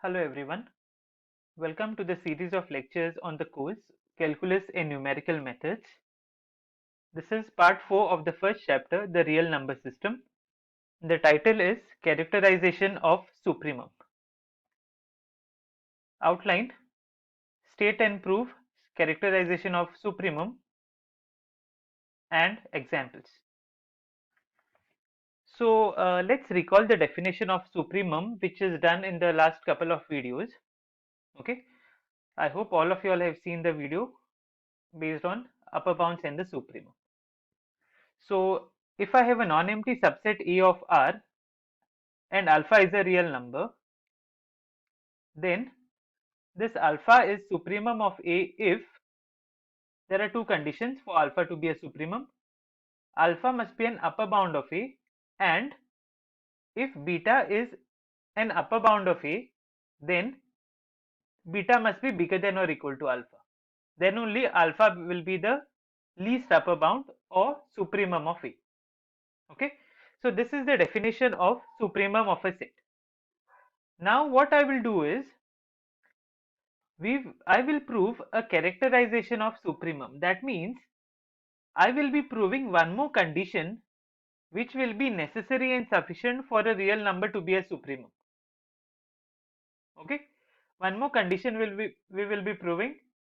Hello everyone, welcome to the series of lectures on the course Calculus and Numerical Methods. This is part 4 of the first chapter, the real number system. The title is Characterization of Supremum. Outline: state and prove characterization of supremum and examples. So let's recall the definition of supremum which is done in the last couple of videos. Okay, I hope all of you all have seen the video based on upper bounds and the supremum. So if I have a non-empty subset A of R and alpha is a real number, then this alpha is supremum of A if there are two conditions for alpha to be a supremum. Alpha must be an upper bound of A, and if beta is an upper bound of A, then beta must be bigger than or equal to alpha. Then only alpha will be the least upper bound or supremum of A. Okay, so this is the definition of supremum of a set. Now what I will do is I will prove a characterization of supremum. That means I will be proving one more condition which will be necessary and sufficient for a real number to be a supremum. Okay, one more condition we will be proving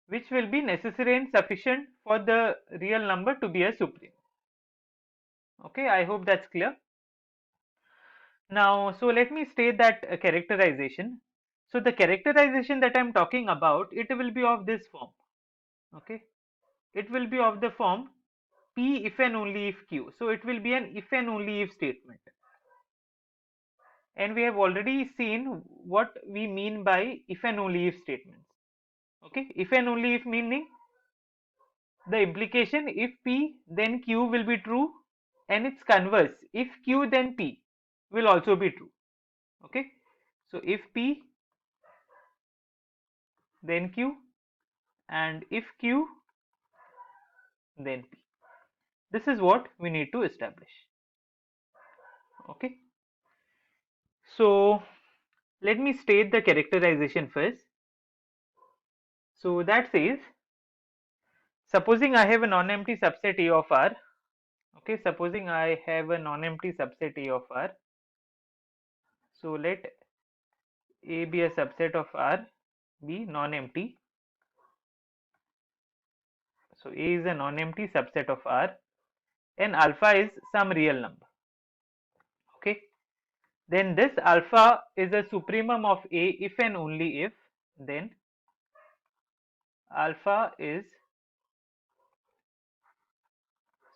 which will be necessary and sufficient for the real number to be a supremum. Okay, I hope that's clear. Now, so let me state that characterization. So the characterization that I am talking about, it will be of this form. Okay, it will be of the form P if and only if Q. So it will be an if and only if statement. And we have already seen what we mean by if and only if statements. Okay, if and only if meaning the implication if P then Q will be true, and its converse if Q then P will also be true. Okay, so if P then Q and if Q then P. This is what we need to establish. Okay, so let me state the characterization first. So that says, supposing I have a non-empty subset A of R. Okay, supposing I have a non-empty subset A of R. So let A be a subset of R, be non-empty. So A is a non-empty subset of R and alpha is some real number. Okay, then this alpha is a supremum of A if and only if then alpha is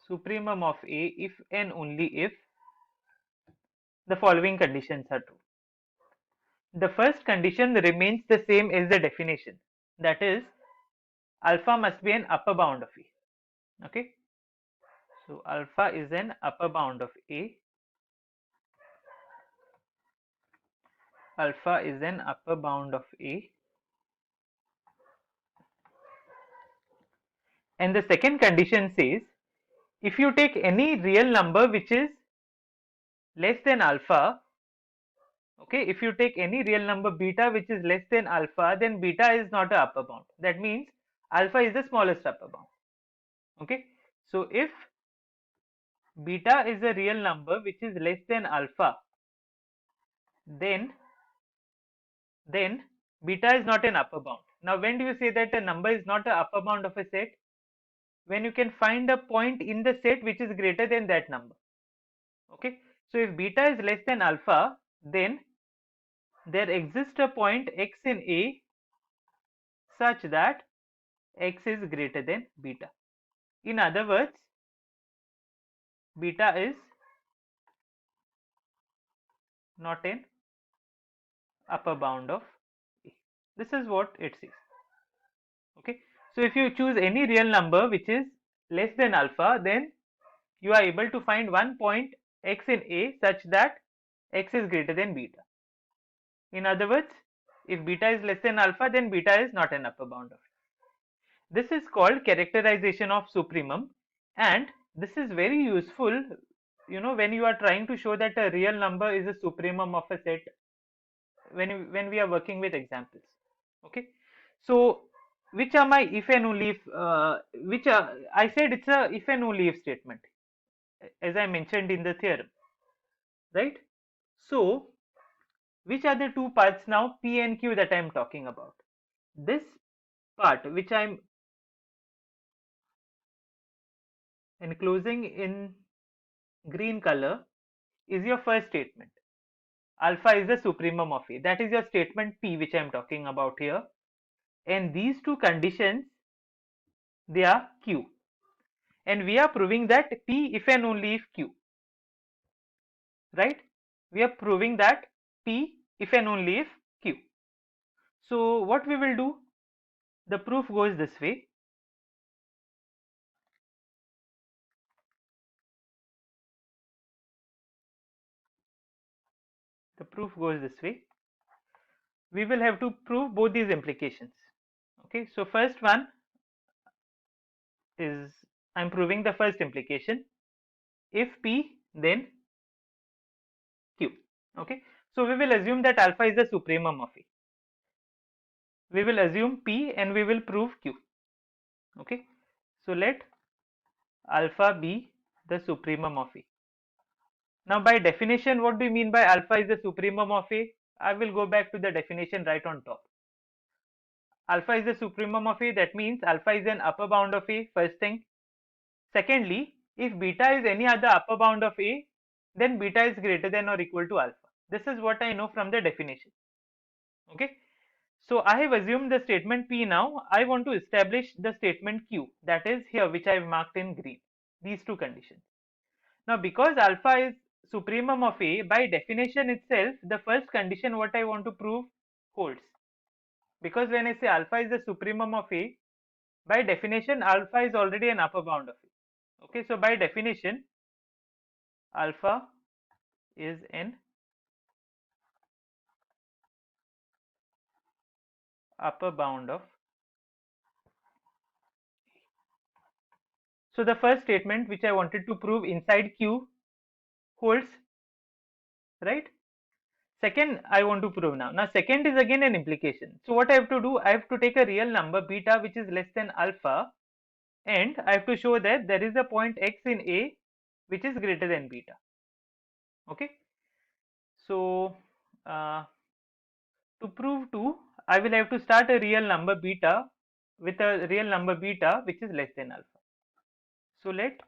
supremum of A if and only if the following conditions are true. The first condition remains the same as the definition, that is alpha must be an upper bound of A. Okay, so alpha is an upper bound of A. Alpha is an upper bound of A. And the second condition says, if you take any real number which is less than alpha, okay, if you take any real number beta which is less than alpha, then beta is not a upper bound. That means alpha is the smallest upper bound. Okay, so if beta is a real number which is less than alpha, then beta is not an upper bound. Now when do you say that a number is not an upper bound of a set? When you can find a point in the set which is greater than that number. Okay, so if beta is less than alpha, then there exists a point x in A such that x is greater than beta. In other words, beta is not an upper bound of A. This is what it says. Okay, so if you choose any real number which is less than alpha, then you are able to find one point x in A such that x is greater than beta. In other words, if beta is less than alpha, then beta is not an upper bound of A. This is called characterization of supremum, and this is very useful, when you are trying to show that a real number is a supremum of a set. when we are working with examples. Okay, so which are my if and only if, which are, I said it's a if and only if statement, as I mentioned in the theorem, right? So which are the two parts now, P and Q, that I'm talking about? This part which I'm enclosing in green color is your first statement. Alpha is the supremum of A. That is your statement P, which I'm talking about here. And these two conditions, they are Q. And we are proving that P if and only if Q. Right? We are proving that P if and only if Q. So what we will do, the proof goes this way. The proof goes this way. We will have to prove both these implications. Okay, so first one is, I'm proving the first implication. If P, then Q. Okay, so we will assume that alpha is the supremum of A. We will assume P and we will prove Q. Okay, so let alpha be the supremum of A. Now by definition, what do you mean by alpha is the supremum of A? I will go back to the definition right on top. Alpha is the supremum of A, that means alpha is an upper bound of A, first thing. Secondly, if beta is any other upper bound of A, then beta is greater than or equal to alpha. This is what I know from the definition. Okay, so I have assumed the statement P. Now I want to establish the statement Q, that is here, which I have marked in green, these two conditions. Now because alpha is supremum of A, by definition itself, the first condition what I want to prove holds. Because when I say alpha is the supremum of A, by definition alpha is already an upper bound of A. Okay, so by definition alpha is an upper bound of. So the first statement which I wanted to prove inside Q holds, right? Second I want to prove now. Now second is again an implication. So what I have to do, I have to take a real number beta which is less than alpha, and I have to show that there is a point x in A which is greater than beta. Okay, so to prove 2, I will have to start a real number beta with a real number beta which is less than alpha. So let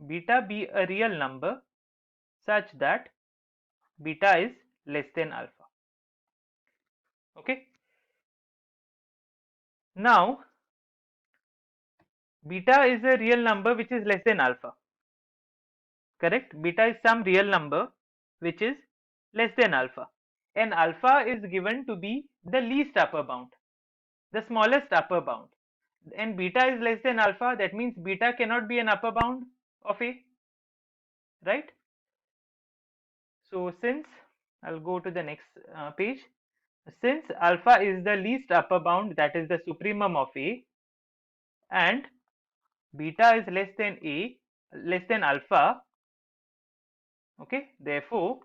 beta be a real number such that beta is less than alpha. Okay, now beta is a real number which is less than alpha. Correct? Beta is some real number which is less than alpha, and alpha is given to be the least upper bound, the smallest upper bound, and beta is less than alpha. That means beta cannot be an upper bound of A, right? So since, I'll go to the next page. Since alpha is the least upper bound, that is the supremum of A, and beta is less than A, less than alpha, okay, therefore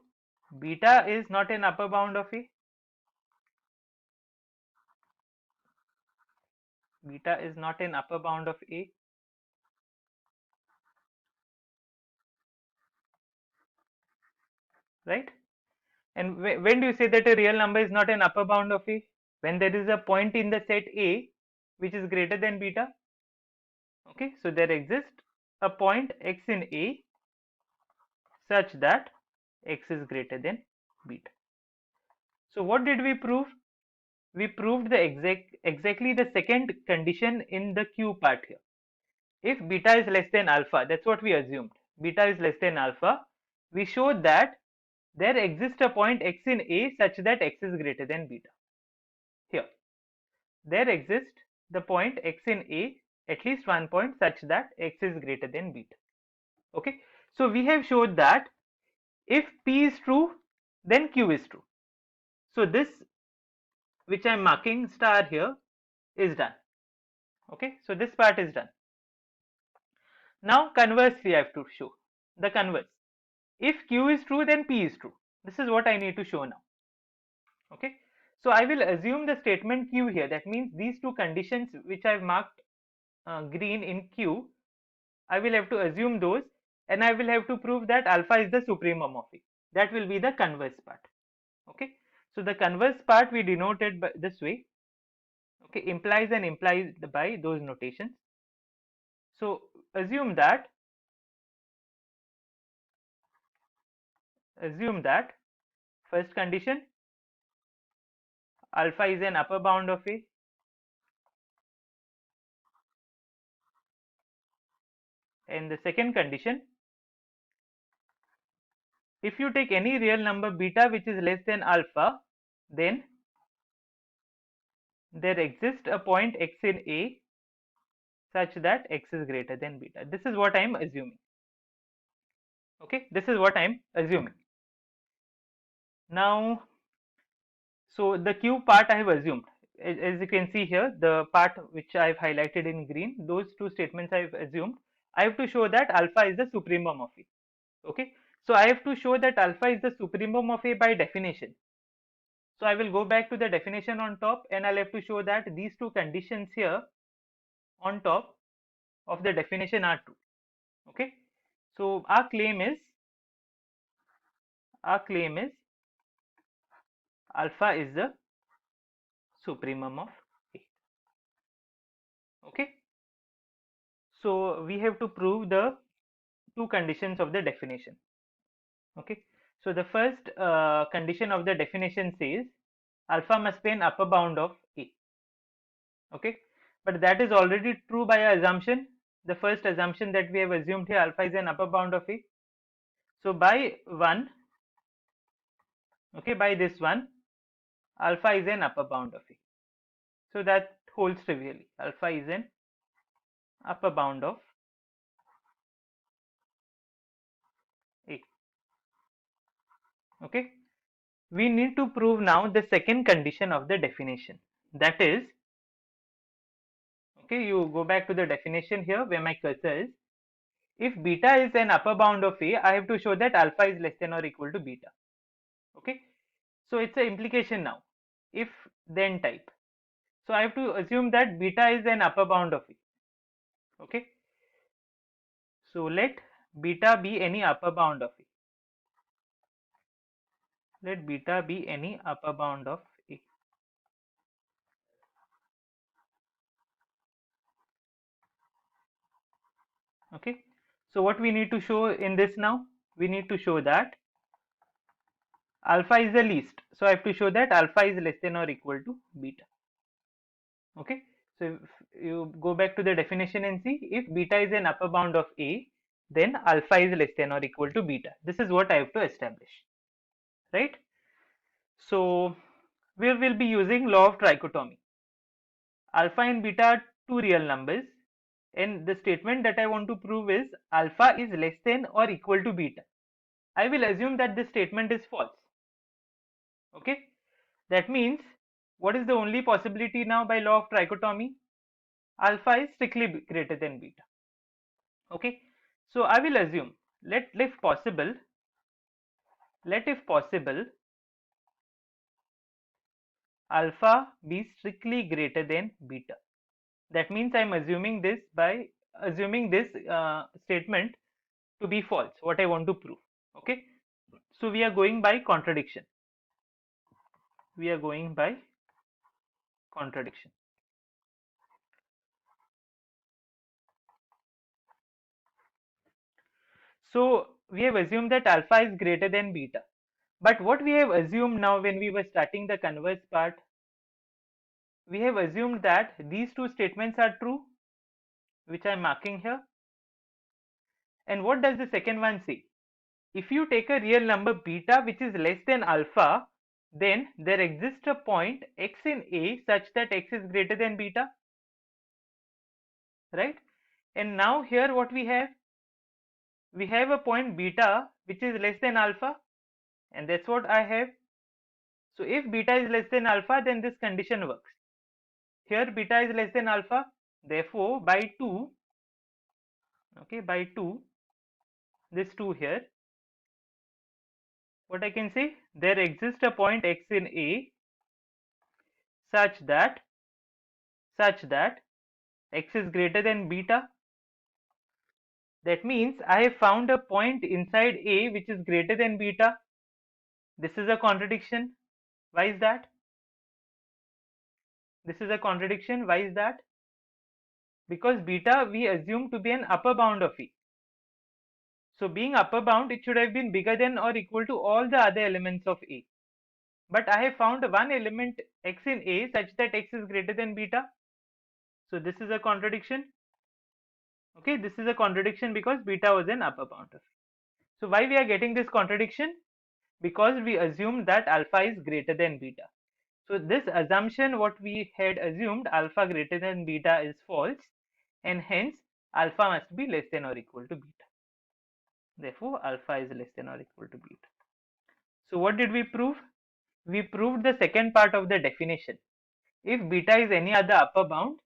beta is not an upper bound of A. Beta is not an upper bound of A. Right? And when do you say that a real number is not an upper bound of A? When there is a point in the set A which is greater than beta. Okay, so there exists a point x in A such that x is greater than beta. So what did we prove? We proved the exactly the second condition in the Q part here. If beta is less than alpha, that's what we assumed. Beta is less than alpha. We showed that there exists a point x in A such that x is greater than beta. Here, there exists the point x in A, at least one point such that x is greater than beta. Okay, so we have showed that if P is true, then Q is true. So this, which I am marking star here, is done. Okay, so this part is done. Now conversely I have to show the converse. If Q is true, then P is true. This is what I need to show now. Okay, so I will assume the statement Q here. That means these two conditions which I've marked green in Q, I will have to assume those, and I will have to prove that alpha is the supremum of A. That will be the converse part. Okay, so the converse part we denoted by this way. Okay, implies and implied by those notations. So assume that first condition, alpha is an upper bound of A, and the second condition, if you take any real number beta which is less than alpha, then there exists a point x in A such that x is greater than beta. This is what I am assuming. Okay, this is what I am assuming. Now, so the Q part I have assumed. As you can see here, the part which I have highlighted in green, those two statements I have assumed. I have to show that alpha is the supremum of A. Okay, so I have to show that alpha is the supremum of A by definition. So I will go back to the definition on top, and I'll have to show that these two conditions here on top of the definition are true. Okay, so our claim is alpha is the supremum of A. Okay, so we have to prove the two conditions of the definition. Okay, so the first condition of the definition says alpha must be an upper bound of A. Okay, but that is already true by assumption. The first assumption that we have assumed here, alpha is an upper bound of A. So by one, okay, by this one, alpha is an upper bound of A. So that holds trivially. Alpha is an upper bound of A. Okay, we need to prove now the second condition of the definition. That is, okay, you go back to the definition here where my cursor is. If beta is an upper bound of A, I have to show that alpha is less than or equal to beta. Okay, so it's an implication now, if then type. So I have to assume that beta is an upper bound of A. Okay, so let beta be any upper bound of A. Let beta be any upper bound of A. Okay, so what we need to show in this now? We need to show that alpha is the least. So I have to show that alpha is less than or equal to beta. Okay, so if you go back to the definition and see, if beta is an upper bound of A, then alpha is less than or equal to beta. This is what I have to establish, right? So we will be using law of trichotomy. Alpha and beta are two real numbers, and the statement that I want to prove is alpha is less than or equal to beta. I will assume that this statement is false. Okay, that means what is the only possibility now by law of trichotomy? Alpha is strictly greater than beta. Okay, so I will assume, let if possible alpha be strictly greater than beta. That means I am assuming this by assuming this statement to be false, what I want to prove. Okay, so we are going by contradiction. So we have assumed that alpha is greater than beta. But what we have assumed now when we were starting the converse part, we have assumed that these two statements are true, which I am marking here. And what does the second one say? If you take a real number beta which is less than alpha, then there exists a point x in A such that x is greater than beta, right? And now here what we have a point beta which is less than alpha, and that's what I have. So if beta is less than alpha, then this condition works. Here beta is less than alpha, therefore by 2, okay, by 2, this 2 here, what I can say, there exists a point x in A such that x is greater than beta. That means I have found a point inside A which is greater than beta. This is a contradiction. Why is that? This is a contradiction. Why is that? Because beta we assume to be an upper bound of E. So being upper bound, it should have been bigger than or equal to all the other elements of A. But I have found one element x in A such that x is greater than beta. So this is a contradiction. Okay, this is a contradiction because beta was an upper bound of A. So why we are getting this contradiction? Because we assumed that alpha is greater than beta. So this assumption, what we had assumed, alpha greater than beta, is false, and hence alpha must be less than or equal to beta. Therefore alpha is less than or equal to beta. So what did we prove? We proved the second part of the definition. If beta is any other upper bound,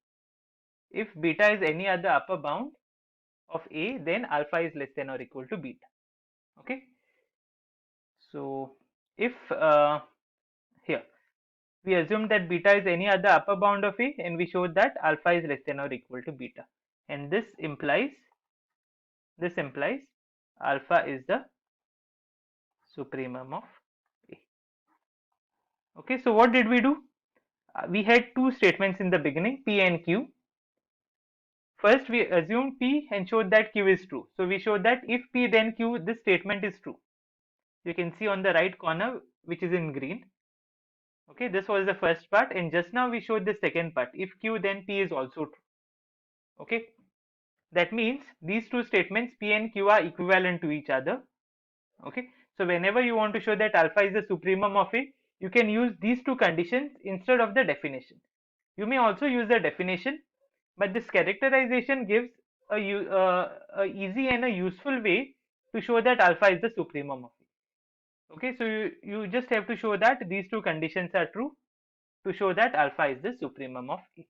of A, then alpha is less than or equal to beta. Okay. So if here we assume that beta is any other upper bound of A, and we showed that alpha is less than or equal to beta, and this implies alpha is the supremum of A. Okay, so what did we do? We had two statements in the beginning, P and Q. First we assumed P and showed that Q is true. So we showed that if P then Q, this statement is true. You can see on the right corner, which is in green. Okay, this was the first part, and just now we showed the second part. If Q then P is also true. Okay, that means these two statements P and Q are equivalent to each other. Okay, so whenever you want to show that alpha is the supremum of A, you can use these two conditions instead of the definition. You may also use the definition, but this characterization gives a easy and a useful way to show that alpha is the supremum of A. Okay, so you just have to show that these two conditions are true to show that alpha is the supremum of A.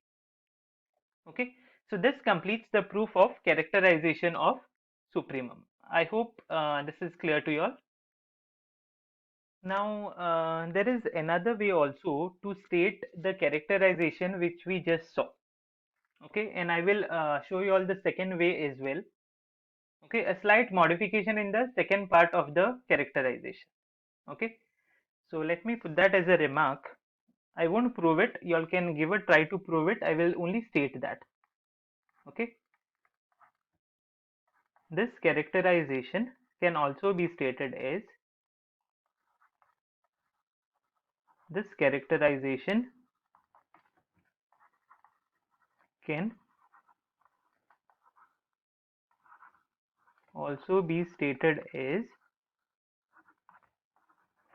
Okay, so this completes the proof of characterization of supremum. I hope this is clear to you all. Now there is another way also to state the characterization which we just saw. Okay, and I will show you all the second way as well. Okay, a slight modification in the second part of the characterization. Okay, so let me put that as a remark. I won't prove it, you all can give a try to prove it. I will only state that. Okay, this characterization can also be stated as this characterization can also be stated as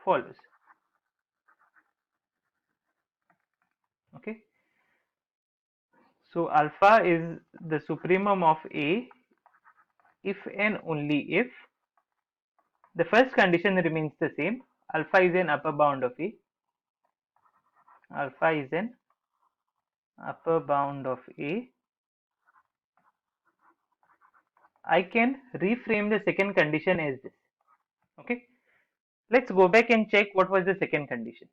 follows. Okay, so alpha is the supremum of A if and only if the first condition remains the same, alpha is an upper bound of A. Alpha is an upper bound of A. I can reframe the second condition as this. Okay, let's go back and check what was the second condition.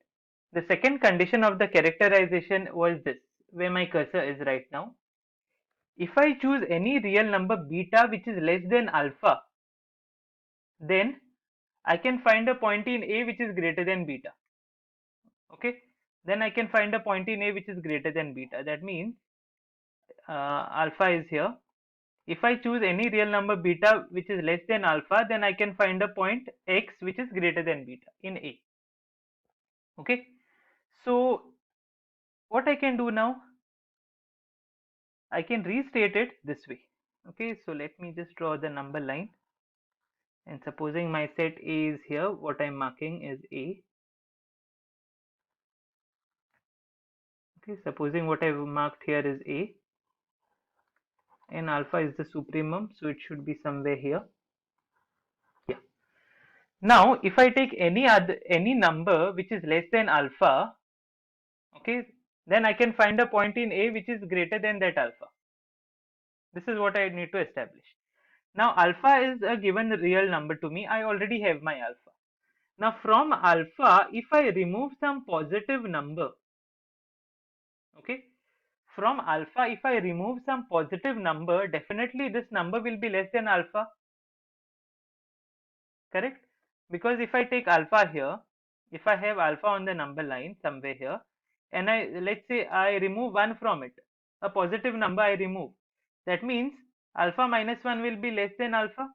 The second condition of the characterization was this, where my cursor is right now. If I choose any real number beta which is less than alpha, then I can find a point in A which is greater than beta. Okay, then I can find a point in A which is greater than beta. That means alpha is here. If I choose any real number beta which is less than alpha, then I can find a point x which is greater than beta in A. Okay, so what I can do now, I can restate it this way. Okay, so let me just draw the number line, and supposing my set A is here, what I'm marking is A. Okay, supposing what I've marked here is A, and alpha is the supremum, so it should be somewhere here. Yeah. Now if I take any number which is less than alpha, okay, then I can find a point in A which is greater than that alpha. This is what I need to establish. Now alpha is a given real number to me. I already have my alpha. Now from alpha, if I remove some positive number, Okay, from alpha, if I remove some positive number, definitely this number will be less than alpha, correct? Because if I take alpha here, if I have alpha on the number line somewhere here, and let's say I remove 1 from it, a positive number I remove, that means alpha minus 1 will be less than alpha.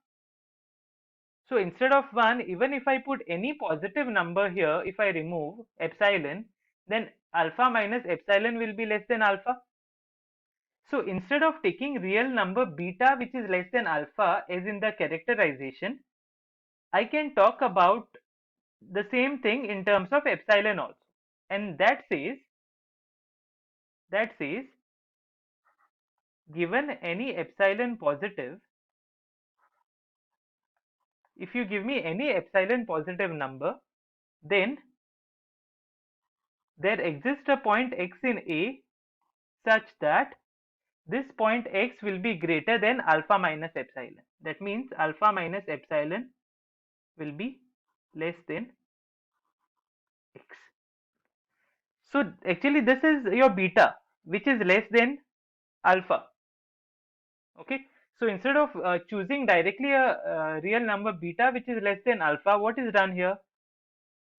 So instead of 1, even if I put any positive number here, if I remove epsilon, then alpha minus epsilon will be less than alpha. So instead of taking real number beta which is less than alpha as in the characterization, I can talk about the same thing in terms of epsilon also. And that says given any epsilon positive, if you give me any epsilon positive number, then there exists a point x in A such that this point x will be greater than alpha minus epsilon. That means alpha minus epsilon will be less than x. So actually this is your beta which is less than alpha. Okay. So instead of choosing directly a real number beta which is less than alpha, what is done here?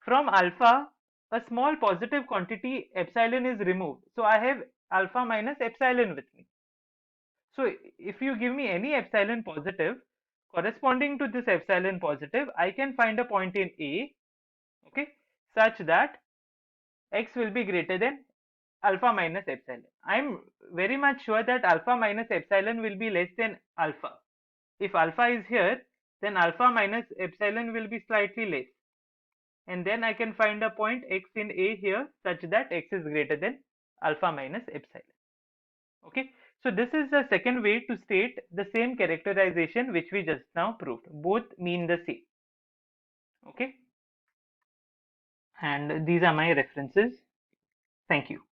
From alpha, a small positive quantity epsilon is removed. So I have alpha minus epsilon with me. So if you give me any epsilon positive corresponding to this epsilon positive, I can find a point in A, okay, such that x will be greater than alpha minus epsilon. I am very much sure that alpha minus epsilon will be less than alpha. If alpha is here, then alpha minus epsilon will be slightly less. And then I can find a point x in A here such that x is greater than alpha minus epsilon. Okay, so this is the second way to state the same characterization which we just now proved. Both mean the same. Okay, and these are my references. Thank you.